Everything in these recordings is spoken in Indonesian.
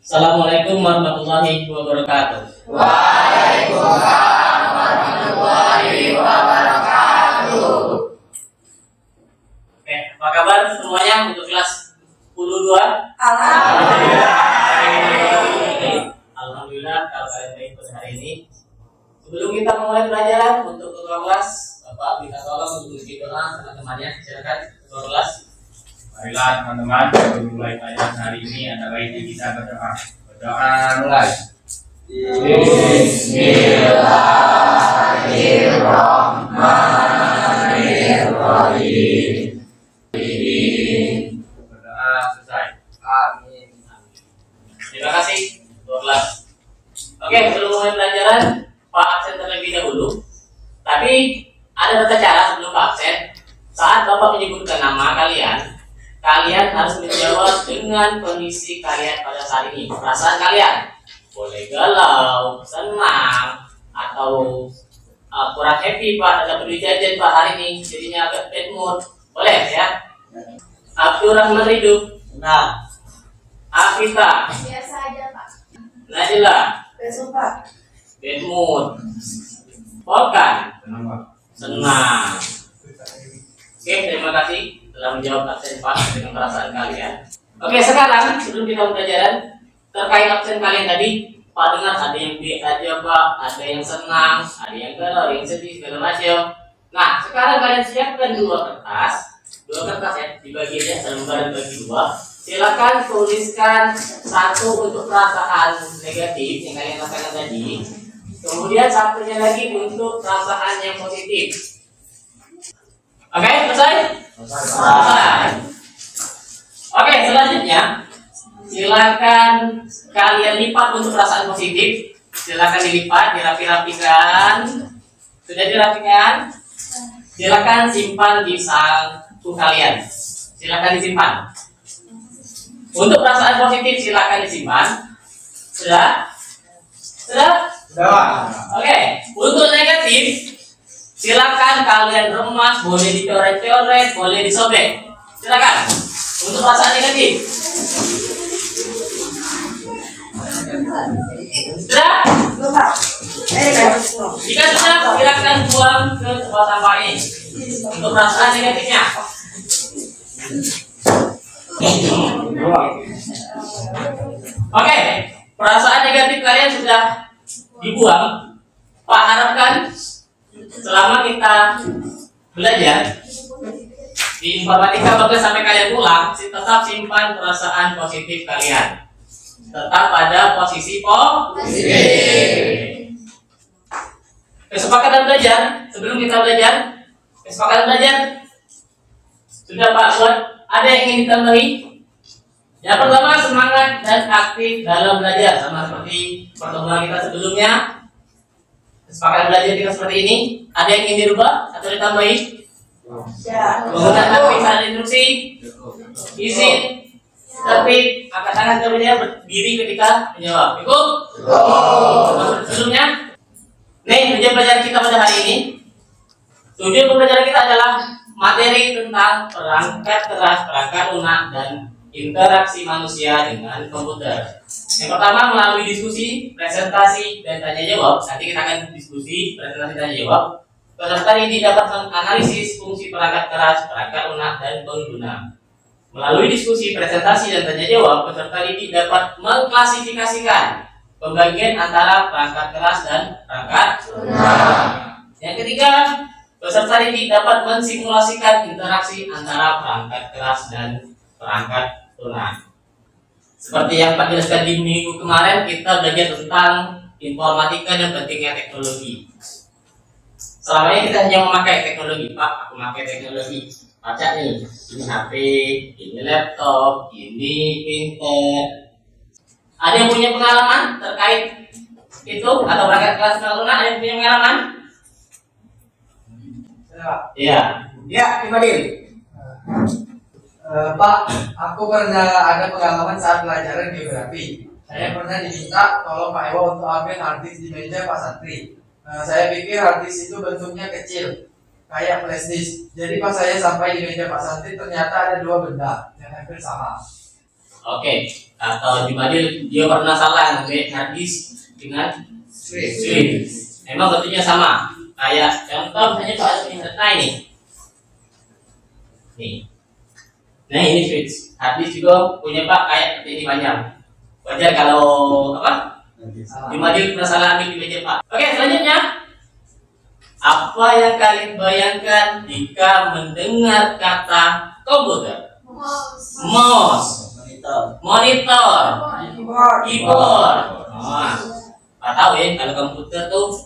Assalamualaikum warahmatullahi wabarakatuh. Waalaikumsalam warahmatullahi wabarakatuh. Oke, apa kabar semuanya untuk kelas 10-2? Alhamdulillah. Alhamdulillah kalau kalian baik pada hari ini. Sebelum kita mulai pelajaran untuk ketua kelas, Bapak minta tolong untuk isi doa teman-temannya. Silakan ketua kelas. Baiklah teman-teman, sebelum mulai pelajaran hari ini ada baiknya kita berdoa. Berdoa mulai. Bismillahirrahmanirrahim. Berdoa selesai. Amin. Terima kasih ketua kelas. Oke, sebelum mulai pelajaran, Pak absen terlebih dahulu. Tapi ada tata cara sebelum Pak absen. Saat Bapak menyebutkan nama kalian, kalian harus menjawab dengan kondisi kalian pada saat ini. Perasaan kalian boleh galau, senang, atau kurang happy Pak, ada beli jajan Pak hari ini, jadinya agak bad mood. Boleh ya? Abdurrahman Ridho. Nah, Afita. Biasa aja, Pak. Najila. Besok, Pak. Bad mood. Volkan. Senang. Oke, terima kasih telah menjawab absen Pak dengan perasaan kalian. Oke, sekarang sebelum kita pelajaran terkait absen kalian tadi, Pak dengar ada yang B aja Pak, ada yang senang, ada yang galau, ada yang sedih, segala macam. Nah, sekarang kalian siapkan dua kertas ya, dibagi aja lembaran bagi dua. Silakan tuliskan satu untuk perasaan negatif yang kalian rasakan tadi, kemudian satunya lagi untuk perasaan yang positif. Oke, selesai? Selesai. Oke, selanjutnya silakan kalian lipat untuk perasaan positif. Silakan dilipat, dirapi-rapikan. Sudah dirapikan? Silakan simpan di saku kalian. Silakan disimpan. Untuk perasaan positif silakan disimpan. Sudah? Sudah? sudah. Oke, untuk negatif silakan kalian remas, boleh dicoret-coret, boleh disobek. Silakan. Untuk perasaan negatif. Sudah? Jika sudah, silakan buang ke tempat sampah ini. Untuk perasaan negatifnya. Oke, perasaan negatif kalian sudah dibuang. Pak harapkan selama kita belajar di informatika bahkan sampai kalian pulang, tetap simpan perasaan positif kalian. Tetap pada posisi positif. Kesepakatan belajar sebelum kita belajar. Kesepakatan belajar sudah Pak buat. Ada yang ingin ditambahi? Yang pertama, semangat dan aktif dalam belajar, sama seperti pertemuan kita sebelumnya. Kesepakatan belajar kita seperti ini. Ada yang ingin dirubah atau ditambahi? Ya. Menggunakan perintah instruksi, izin, tertib, angkat tangan terlebih berdiri ketika menjawab. Cukup? Sebelumnya, nih tujuan pelajaran kita pada hari ini. Tujuan pembelajaran kita adalah materi tentang perangkat keras, perangkat lunak, dan interaksi manusia dengan komputer. Yang pertama melalui diskusi, presentasi, dan tanya jawab. Nanti kita akan diskusi, presentasi, tanya jawab. Peserta ini dapat menganalisis fungsi perangkat keras, perangkat lunak, dan pengguna. Melalui diskusi, presentasi, dan tanya jawab, peserta ini dapat mengklasifikasikan pembagian antara perangkat keras dan perangkat lunak. Yang ketiga, peserta ini dapat mensimulasikan interaksi antara perangkat keras dan perangkat lunak. Seperti yang Pak jelaskan di minggu kemarin, kita belajar tentang informatika dan pentingnya teknologi. Selama ini kita hanya memakai teknologi. Pak, aku memakai teknologi. Baca nih, ini HP, ini laptop, ini printer. Ada yang punya pengalaman terkait itu atau perangkat keras dan lunak? Ada yang punya pengalaman? Iya. Ya, Imadil. Pak, aku pernah ada pengalaman saat pelajaran geografi. Saya pernah diminta tolong Pak Ewa untuk ambil harddisk di meja Pak Santri. Saya pikir harddisk itu bentuknya kecil, kayak flash disk. Jadi pas saya sampai di meja Pak Santri ternyata ada dua benda yang hampir sama. Oke. Atau Jumadil dia pernah salah ngambil hadis dengan Swift. Memang bentuknya sama. Kayak contoh misalnya Pak nah ini. Nih. Nah ini Swift. Hadis juga punya Pak kayak ini panjang. Wajar kalau apa? Jumadil pernah salah ambil di meja Pak. Oke, selanjutnya. Apa yang kalian bayangkan jika mendengar kata komputer? Mouse, monitor, keyboard. Pak tahu ya kalau komputer tuh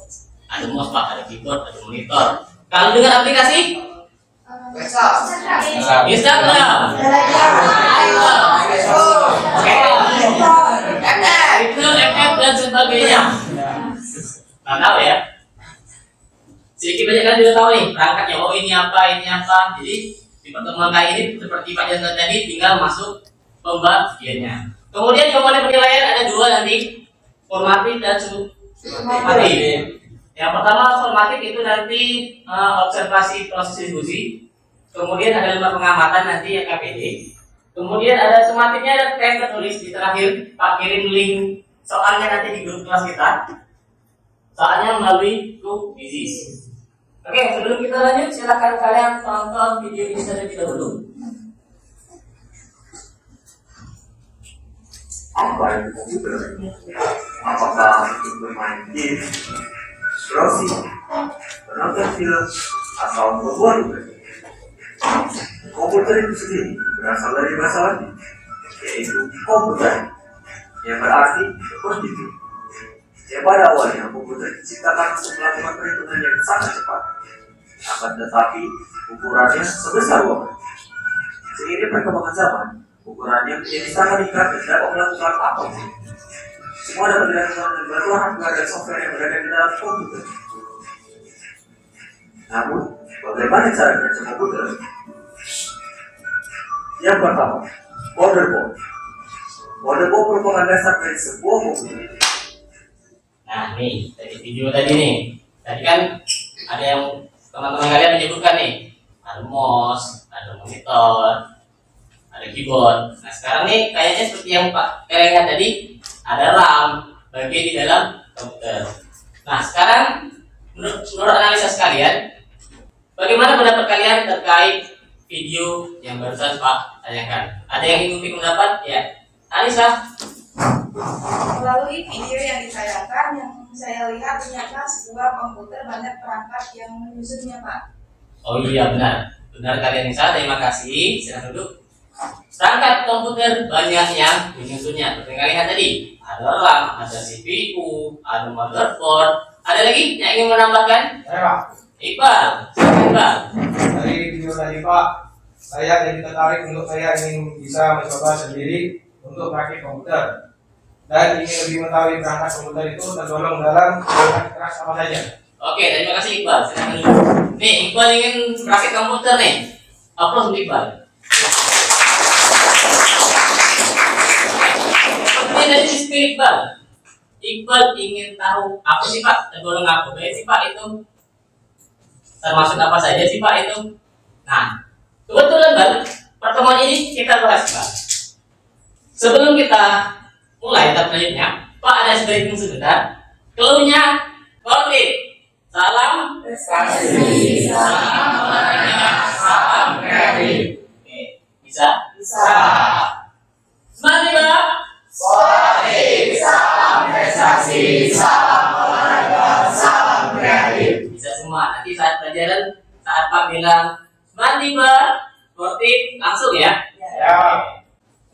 ada mouse Pak, ada keyboard, ada monitor. Kalau dengar aplikasi? Instagram, FF dan sebagainya. Pak tahu ya? Sedikit banyak kan sudah tahu nih perangkatnya. Oh ini apa, ini apa. Jadi di pertemuan kali ini seperti Pak Jansen tadi tinggal masuk pembagiannya. Kemudian komponen penilaian ada dua nanti, formatif dan sumatif. Yang pertama formatif itu nanti observasi proses diskusi. Kemudian ada lembar pengamatan nanti yang KPD. Kemudian ada sumatifnya ada yang tertulis di terakhir. Pak kirim link soalnya nanti di grup kelas kita. Soalnya melalui grup Bizis. Oke, sebelum kita lanjut, silakan kalian tonton video ini terlebih dahulu. Apa itu komputer? Apakah untuk bermain game, browsing, menonton film, atau membuat tugas? Komputer itu sendiri berasal dari bahasa Latin, yaitu komputer, yang berarti komputer. Yang pada awalnya komputer diciptakan untuk melakukan perhitungan yang sangat cepat, akan tetapi ukurannya sebesar ruangan. Seiring perkembangan zaman, ukurannya menjadi sangat meningkat dan dapat melakukan apapun. Semua dapat dilakukan dengan bantuan hardware dan software yang berada di dalam komputer. Namun, bagaimana cara kerja komputer? Yang pertama, motherboard. Motherboard merupakan dasar dari sebuah komputer. Nah nih, dari video tadi nih. Tadi kan ada yang teman-teman kalian menyebutkan nih. Ada mouse, ada monitor, ada keyboard. Nah sekarang nih kayaknya seperti yang Pak kalian lihat tadi, ada RAM bagian di dalam komputer. Nah sekarang menurut analisa sekalian, bagaimana pendapat kalian terkait video yang barusan Pak tanyakan? Ada yang ingin memberi pendapat? Ya, Anissa. Melalui video yang ditayangkan, yang saya lihat ternyata sebuah komputer banyak perangkat yang menyusunnya, Pak. Oh iya benar, benar kalian Nisa. Terima kasih. Silahkan duduk. Perangkat komputer banyak yang menyusunnya. Seperti kalian lihat tadi, ada RAM, ada CPU, ada motherboard. Ada lagi yang ingin menambahkan? Saya Pak. Iqbal, silakan Iqbal. Dari video tadi Pak, saya jadi tertarik untuk saya ingin bisa mencoba sendiri untuk merakit komputer. Dan ingin lebih mengetahui perangkat komputer itu tergolong dalam perangkat keras apa saja. Oke, terima kasih Iqbal. Silakan dulu. Nih, Iqbal ingin merakit komputer nih. Aplaus untuk Iqbal. Ini dari sisi Iqbal. Iqbal ingin tahu apa sih Pak tergolong apa? Berarti sih Pak itu termasuk apa saja sih Pak itu? Nah, kebetulan Bang, pertemuan ini kita bahas Pak. Sebelum kita mulai tahap selanjutnya, Pak ada briefing sebentar. Clue-nya komplit. Salam prestasi, salam olahraga, salam kreatif. Oke, bisa? Bisa. Semangat ya, Pak. Positif, salam prestasi, salam olahraga, salam kreatif. Bisa semua. Nanti saat pelajaran, saat Pak bilang semangat Pak, sportif, langsung ya. Ya.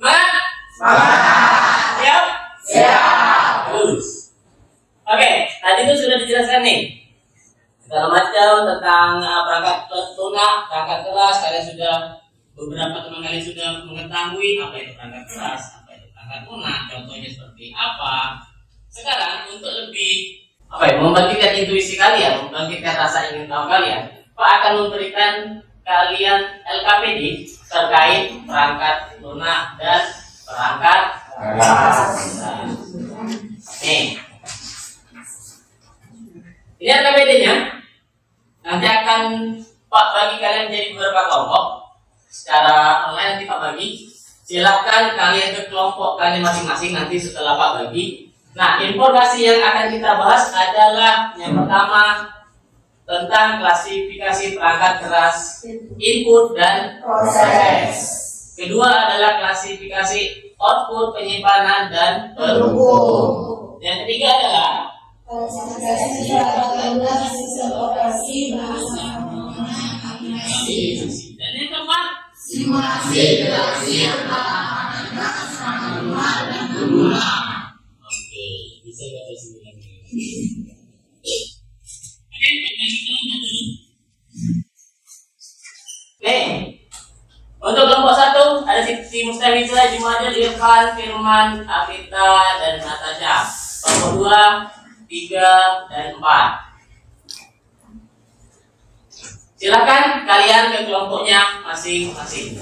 Semangat. Semangat. Siap. Siap. Terus. Oke, tadi itu sudah dijelaskan nih segala macam tentang perangkat lunak, perangkat keras. Kalian sudah, beberapa teman kalian sudah mengetahui apa itu perangkat keras, apa itu perangkat lunak, contohnya seperti apa. Sekarang untuk lebih membangkitkan intuisi kalian, membangkitkan rasa ingin tahu kalian, Pak akan memberikan kalian LKPD terkait perangkat lunak dan perangkat keras. Nih, ini LKPD-nya. Nanti akan Pak bagi kalian jadi beberapa kelompok secara online. Nanti Pak bagi silakan kalian ke kelompok kalian masing-masing nanti setelah Pak bagi. Nah, informasi yang akan kita bahas adalah yang pertama tentang klasifikasi perangkat keras input dan proses. Kedua adalah klasifikasi output, penyimpanan dan pengumpul. Yang ketiga adalah klasifikasi perangkat sistem operasi bahasa aplikasi. Dan yang keempat simulasi interaksi antara manual dan pengguna. Oke, bisa baca sini lagi. Nih, untuk kelompok 1 ada Siti Mustafiza, Jumaja, Irfan, Firman, Afita, dan Natasha. Kelompok 2, 3, dan 4. Silakan kalian ke kelompoknya masing-masing.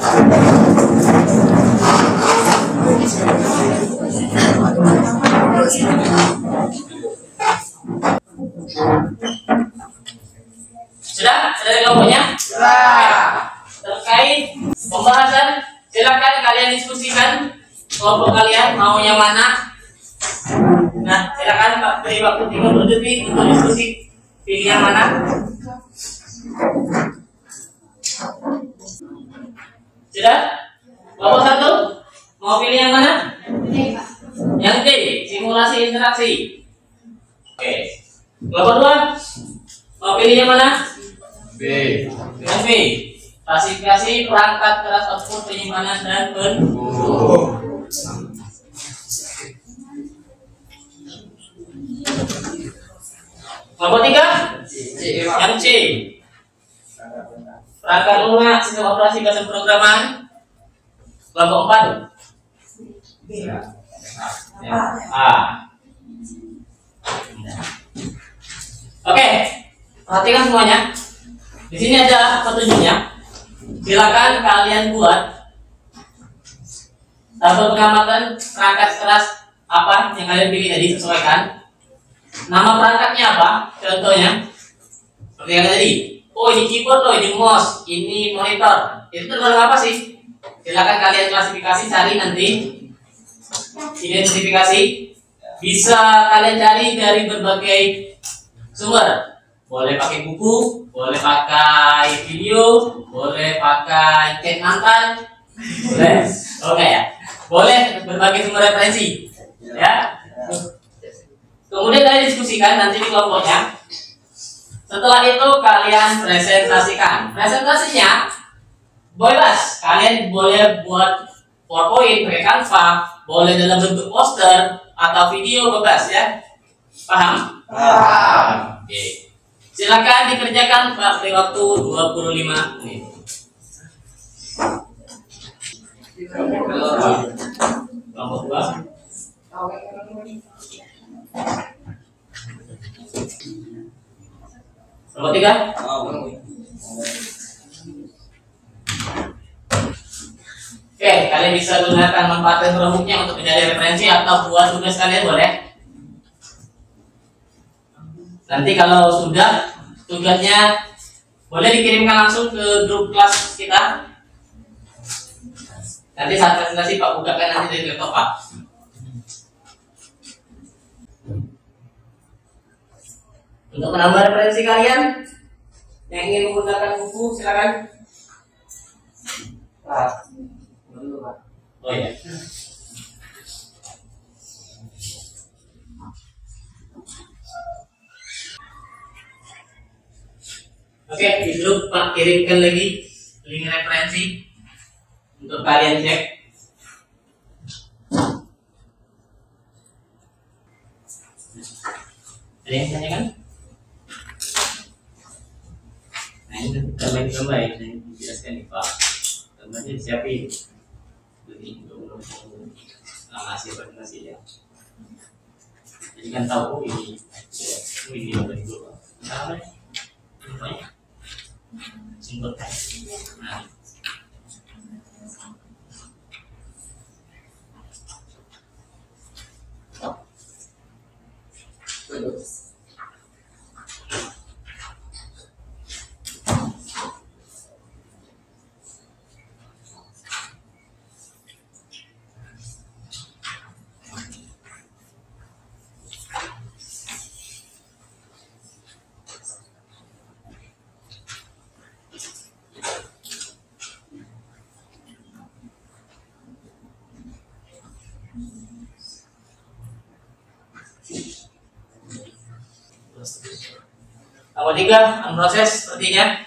Sudah? Sudah kelompoknya? Sudah. Terkait pembahasan, silakan kalian diskusikan kelompok kalian mau yang mana. Nah, silakan Pak beri waktu 30 detik untuk diskusi pilih yang mana. Sudah? Kelompok 1 mau pilih yang mana? Yang D, simulasi interaksi. Oke. Kelompok 2 mau pilih yang mana? B. Yang B, klasifikasi perangkat keras output, penyimpanan dan pengumpul. Kelompok 3 yang C, perangkat lunak, sistem operasi bahasa pemrograman. Kelompok 4 A. Oke, perhatikan semuanya. Di sini ada petunjuknya. Silakan kalian buat tabel pengamatan perangkat keras apa yang kalian pilih tadi, sesuaikan. Nama perangkatnya apa? Contohnya seperti yang tadi. Oh, ini keyboard, oh ini mouse, ini monitor. Itu tergantung apa sih? Silakan kalian klasifikasi, cari nanti. Identifikasi bisa kalian cari dari berbagai sumber. Boleh pakai buku, boleh pakai video, boleh pakai chat mantan, boleh, oke ya, boleh berbagai sumber referensi, ya. Kemudian kalian diskusikan nanti di kelompoknya. Setelah itu kalian presentasikan. Presentasinya bebas, kalian boleh buat PowerPoint, pakai Canva, boleh dalam bentuk poster atau video, bebas ya. Paham? Paham. Oke. Silakan dikerjakan Pak, beri waktu 25 menit. Kelompok 2. Kelompok 3. Oke, kalian bisa gunakan manfaatkan Chromebook-nya untuk mencari referensi atau buat tugas kalian, boleh. Nanti kalau sudah tugasnya boleh dikirimkan langsung ke grup kelas kita. Nanti saat presentasi Pak bukakan nanti dari laptop Pak. Untuk menambah referensi kalian yang ingin menggunakan buku silakan. Oh iya. Oke, di grup Pak kirimkan lagi link referensi untuk kalian cek. Ada yang tanya kan? Nah ini tambah ya, saya jelaskan nih Pak. Tambahnya disiapin. Jadi untuk hasil presentasi ya. Jadi kan tahu ini dari grup. Apa ya? Banyak. Singkat. Nah. Nomor 3, unprocess sepertinya.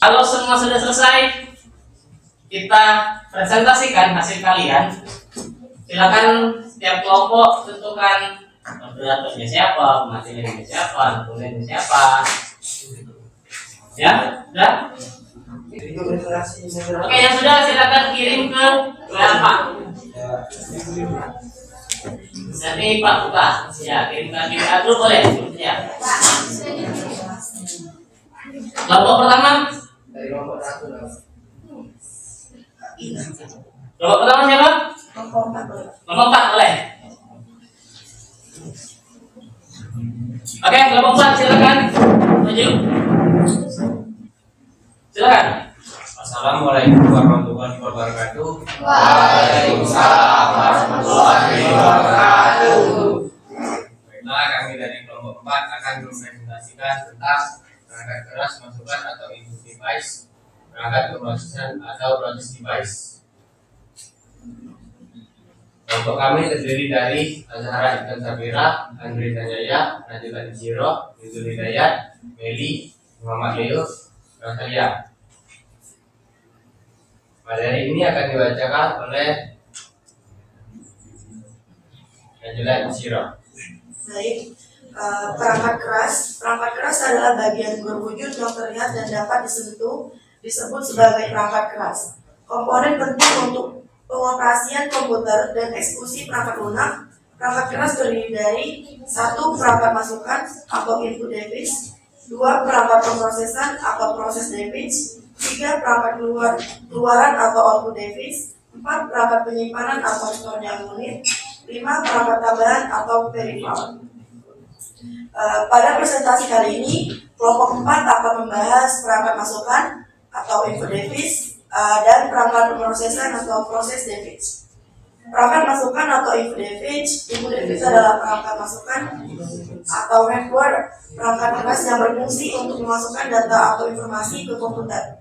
Kalau semua sudah selesai, kita presentasikan hasil kalian. Silakan setiap kelompok tentukan moderatornya siapa, pematerinya siapa, tulisnya siapa. Ya, sudah? Oke, yang sudah silakan kirim ke Pak. Nanti Pak buka. Ya, kirimkan di grup boleh. Ya. Kelompok pertama. Dari kelompok 1. Kelompok pertama siapa? Kelompok 4 boleh. Oke, kelompok 4 silakan maju. Silakan. Assalamualaikum warahmatullahi wabarakatuh. Waalaikumsalam warahmatullahi wabarakatuh. Baiklah, kami dari kelompok 4 akan mempresentasikan tentang perangkat keras masukan atau input device, perangkat pemrosesan atau process device. Kelompok kami terdiri dari Azhara Ikan Sabira, Andri Tanjaya, Najila Jiro, Yudul Hidayat, Meli, Muhammad Leo, Rosalia. Materi ini akan dibacakan oleh Najila Jiro. Baik, perangkat keras adalah bagian berwujud yang terlihat dan dapat disebut sebagai perangkat keras. Komponen penting untuk pengoperasian komputer dan eksekusi perangkat lunak. Perangkat keras terdiri dari 1. Perangkat masukan atau input device, 2. Perangkat pemrosesan atau proses device, 3. Perangkat keluaran atau output device, 4. Perangkat penyimpanan atau store unit, 5. Perangkat tambahan atau peripheral. Pada presentasi kali ini, kelompok 4 akan membahas perangkat masukan atau input device dan perangkat pemrosesan atau proses device. Perangkat masukan atau input device adalah perangkat masukan atau network perangkat keras yang berfungsi untuk memasukkan data atau informasi ke komputer.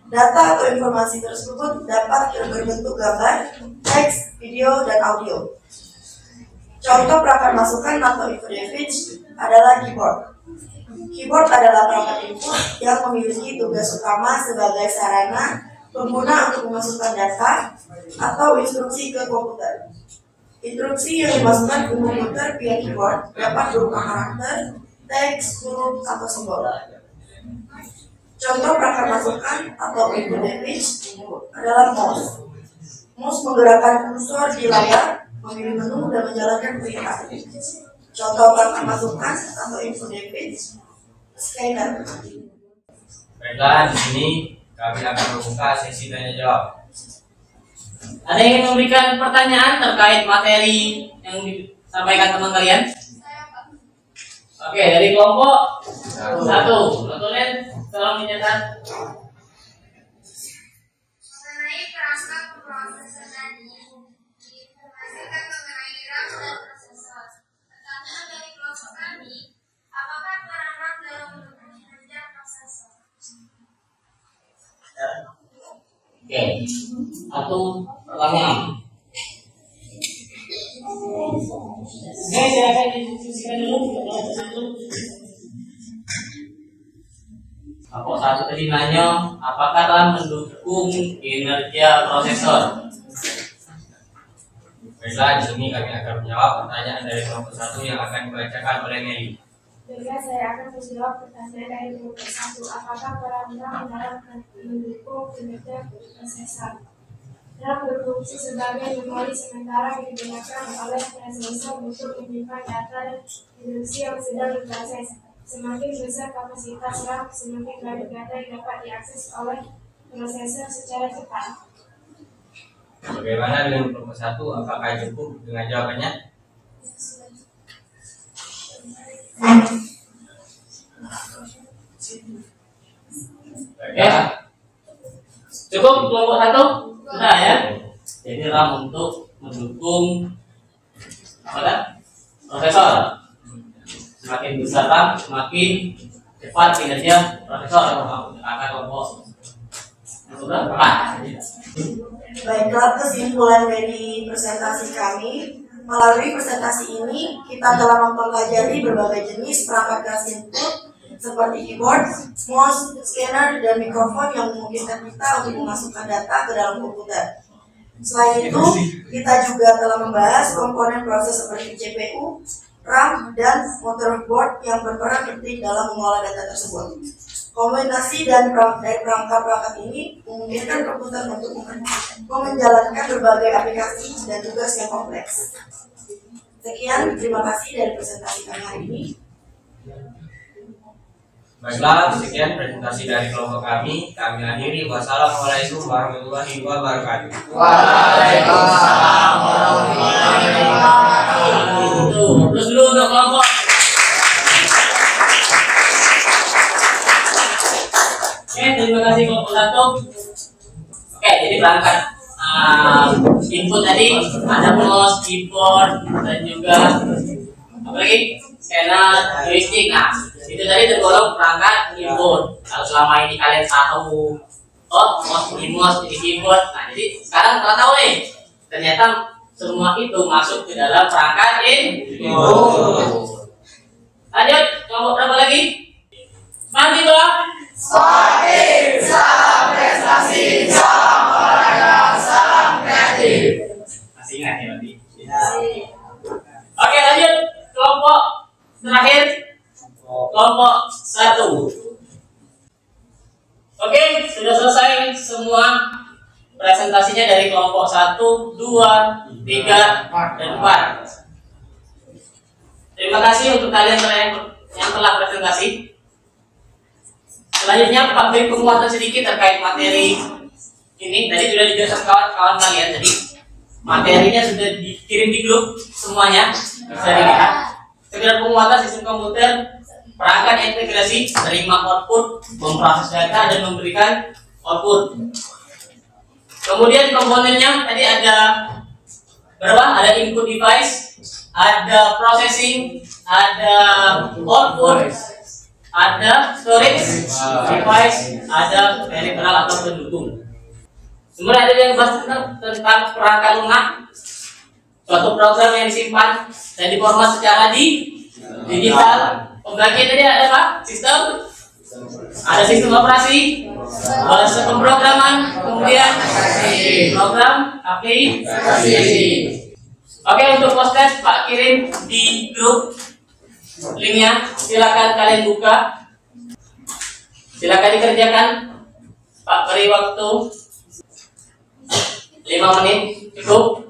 Data atau informasi tersebut dapat berbentuk gambar, teks, video, dan audio. Contoh perangkat masukan atau input device adalah keyboard. Keyboard adalah perangkat input yang memiliki tugas utama sebagai sarana pengguna untuk memasukkan data atau instruksi ke komputer. Instruksi yang dimasukkan ke komputer via keyboard dapat berupa karakter, teks, huruf, atau simbol. Contoh perangkat masukan atau input device adalah mouse. Mouse menggerakkan kursor di layar, memilih menu, dan menjalankan perintah. Contoh perangkat masukan atau input device scanner. Baiklah, di sini kami akan membuka sesi tanya jawab. Ada yang ingin memberikan pertanyaan terkait materi yang disampaikan teman kalian? Oke, dari kelompok 1. Notulen, tolong dicatat. Mengenai perangkat pemrosesan tadi, diinformasikan mengenai RAM dan prosesor. Pertanyaan dari kelompok kami, apakah peran RAM dalam mendukung kinerja prosesor? Oke, satu pertanyaan. Silakan diskusikan dulu. Kelompok 1 tadi nanya, apakah RAM mendukung kinerja prosesor? Baiklah, di sini kami akan menjawab pertanyaan dari kelompok 1 yang akan dibacakan oleh Meli. Baiklah, saya akan menjawab pertanyaan dari kelompok 1. Apakah peran RAM dalam mendukung kinerja prosesor? RAM berfungsi sebagai memori sementara yang digunakan oleh prosesor untuk menyimpan data dan instruksi yang sedang diproses. Semakin besar kapasitas RAM, semakin banyak data yang dapat diakses oleh prosesor secara cepat. Bagaimana dengan kelompok 1? Apakah cukup dengan jawabannya? Ya, cukup kelompok 1? Sudah ya. Jadi RAM untuk mendukung apa kan? Prosesor. Semakin besar RAM, semakin cepat kinerja profesor akan kelompok berapa? Baiklah, kesimpulan dari presentasi kami. Melalui presentasi ini, kita telah mempelajari berbagai jenis perangkat keras input seperti keyboard, mouse, scanner, dan mikrofon yang memungkinkan kita untuk memasukkan data ke dalam komputer. Selain itu, kita juga telah membahas komponen proses seperti CPU, RAM, dan motherboard yang berperan penting dalam mengolah data tersebut. Komunikasi dari perangkat-perangkat ini memungkinkan komputer untuk menjalankan berbagai aplikasi dan tugas yang kompleks. Sekian, terima kasih dari presentasi kami hari ini. Baiklah, sekian presentasi dari kelompok kami. Kami akhiri. Wassalamualaikum warahmatullahi wabarakatuh. Waalaikumsalam warahmatullahi wabarakatuh. Terus dulu untuk kelompok. Oke, terima kasih kelompok 1. Oke, jadi berangkat input tadi ada mouse, keyboard, dan juga apa lagi? Scanner, joystick. Nah, itu tadi tergolong perangkat input. Kalau selama ini kalian tahu, oh mouse ini mouse, ini keyboard. Nah, jadi sekarang kalian tahu nih, ternyata semua itu masuk ke dalam perangkat input. Lanjut, kelompok berapa lagi? Mati bang. Sportif, salam prestasi, salam olahraga, salam kreatif. Masih ingat ya Mati? Oke, lanjut kelompok terakhir, kelompok 1. Oke, sudah selesai semua presentasinya dari kelompok 1, 2, 3, dan 4. Terima kasih untuk kalian yang telah presentasi. Selanjutnya Pak beri penguatan sedikit terkait materi ini. Tadi sudah dijelaskan kawan-kawan kalian. Jadi materinya sudah dikirim di grup semuanya, bisa dilihat. Sekedar penguatan sistem komputer, perangkat integrasi, terima output, memproses data dan memberikan output. Kemudian komponennya tadi ada berapa? Ada input device, ada processing, ada output, ada storage device, ada peripheral atau pendukung. Kemudian ada yang bahas tentang perangkat lunak, suatu program yang disimpan dan diformat secara digital. Pembagian tadi ada apa? Sistem, ada sistem operasi, bahasa pemrograman, kemudian program aplikasi. Oke, untuk post-test Pak kirim di grup linknya, silakan kalian buka, silakan dikerjakan. Pak beri waktu 5 menit, cukup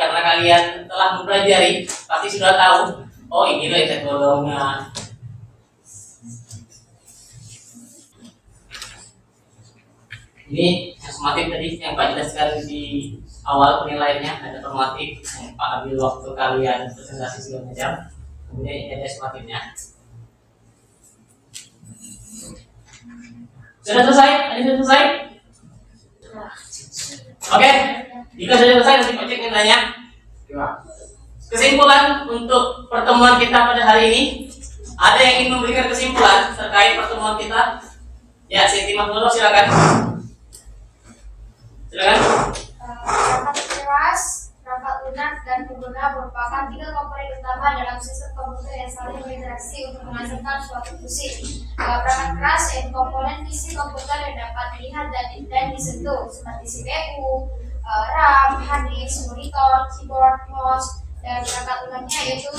karena kalian telah mempelajari, pasti sudah tahu. Oh ini loh teknologinya. Ini formatif tadi yang Pak jelaskan di awal penilaiannya, ada formatif yang Pak ambil waktu kalian presentasi segala macam. Kemudian ini ada formatifnya. Sudah selesai? Ada sudah selesai? Oke, jika sudah selesai nanti Pak cek yang tanya. Kesimpulan untuk pertemuan kita pada hari ini, ada yang ingin memberikan kesimpulan terkait pertemuan kita? Ya, Siti Mahmudullah silakan. Silakan. Perangkat keras, perangkat lunak, dan pengguna merupakan 3 komponen utama dalam sistem komputer yang saling berinteraksi untuk menghasilkan suatu fungsi. Perangkat keras yaitu komponen fisik komputer yang dapat dilihat dan disentuh seperti CPU, RAM, hard disk, monitor, keyboard, mouse. Dan perangkat lunaknya yaitu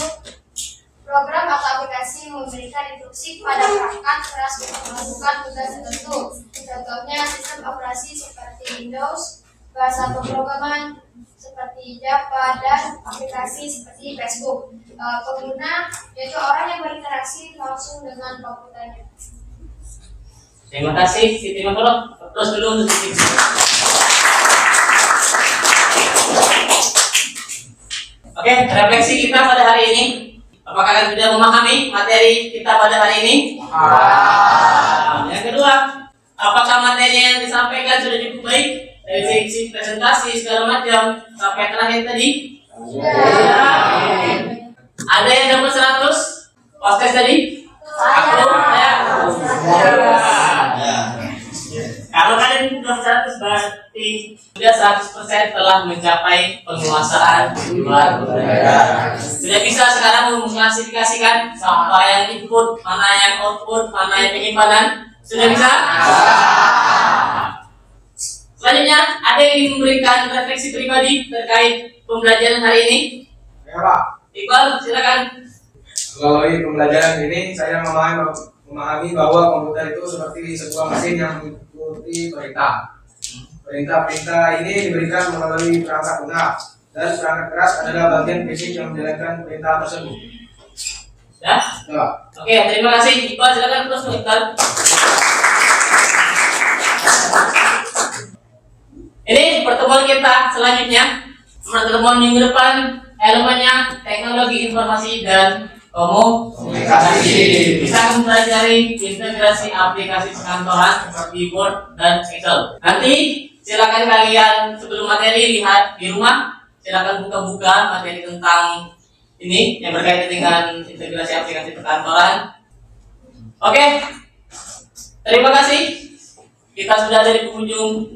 program atau aplikasi yang memberikan instruksi kepada perangkat keras untuk melakukan tugas tertentu. Contohnya sistem operasi seperti Windows, bahasa pemrograman seperti Java, dan aplikasi seperti Facebook. Pengguna yaitu orang yang berinteraksi langsung dengan komputernya. Terima kasih Siti Mahmudullah. Terus dulu untuk Siti. Oke, refleksi kita pada hari ini. Apakah kalian sudah memahami materi kita pada hari ini? Yang kedua, apakah materi yang disampaikan sudah cukup baik? Dari sisi presentasi segala macam sampai terakhir tadi? Ya. Ada yang dapat 100? Post test tadi? Kalau kalian sudah 100 berarti sudah 100% telah mencapai penguasaan luar negara. Sudah bisa sekarang mengklasifikasikan apa yang input, mana yang output, mana yang penyimpanan. Sudah bisa? Selanjutnya, ada yang ingin memberikan refleksi pribadi terkait pembelajaran hari ini? Ya Pak. Iqbal, silakan. Melalui pembelajaran ini saya memahami bahwa komputer itu seperti sebuah mesin yang mengikuti perintah. Perintah-perintah ini diberikan melalui perangkat lunak dan perangkat keras adalah bagian fisik yang menjalankan perintah tersebut. Ya? Ya. Oke, terima kasih. Iqbal, silakan terus Iqbal. Ini pertemuan kita selanjutnya. Pertemuan minggu depan elemennya teknologi informasi dan komunikasi. Bisa mempelajari integrasi aplikasi perkantoran seperti Word dan Excel. Nanti silakan kalian sebelum materi lihat di rumah. Silakan buka-buka materi tentang ini yang berkaitan dengan integrasi aplikasi perkantoran. Oke, terima kasih. Kita sudah ada di penghujung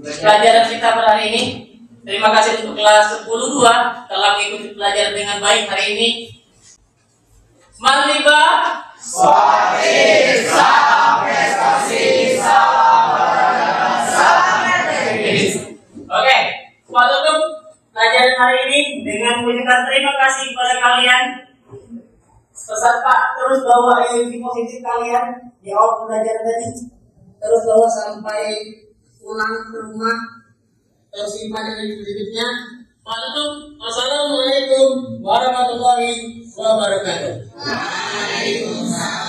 pelajaran kita pada hari ini. Terima kasih untuk kelas 10-2 telah mengikuti pelajaran dengan baik hari ini. Maliba Oke, tutup pelajaran hari ini dengan mengucapkan terima kasih kepada kalian. Peserta terus bawa energi positif kalian di awal pelajaran tadi. Terus bawa sampai pulang ke rumah. Terus simpan energi positifnya. Wassalamualaikum warahmatullahi wabarakatuh. Waalaikumsalam.